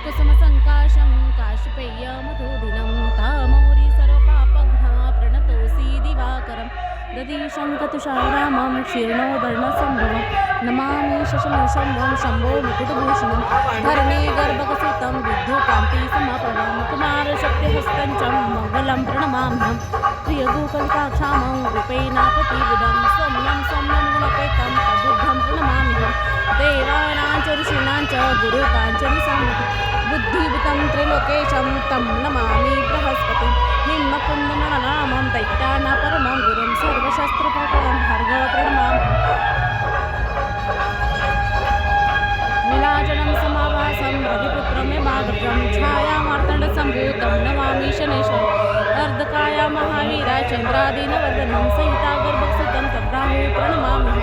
कुसुमसङ्काशं काशपेयमधुदिनं तामौरी सर्वपापघ्ना प्रणतोऽसि दिवाकरं ददीशं कतुषारामं क्षीर्णोदर्णसम्भवं नमामि शशनिशम्भं शम्भो मुकुटभूषणं धरणे गर्भकसुतं विद्युकान्तिसमप्रभं कुमारशक्तिहस्तं च मङ्गलं प्रणमाम्यहं प्रियगोकल्पाक्षामं रूपेणापतिबुधं सौम्यं सौम्यं गुणपेतं तद्बुद्धं प्रणमाम्यहं देवानां च ऋषीणां च गुरुकाञ्चनि सम्मति बुद्धिभूतं त्रिलोकेशं तं नमामि बृहस्पतिं निम्नकुन्दननामं दैत्यानां परमं गुरुं सर्वशस्त्रपटलं भार्गव प्रणमाम्यहं नीलाचलं समाभासं रविपुत्रमेवाग्रजं छायामार्तण्डसम्भूतं नमामि शनैश्वरम् अर्धकाया महावीरा चन्द्रादीनवर्धनं सहिता गर्भसुतं तद्राहु प्रणमाम्यहम्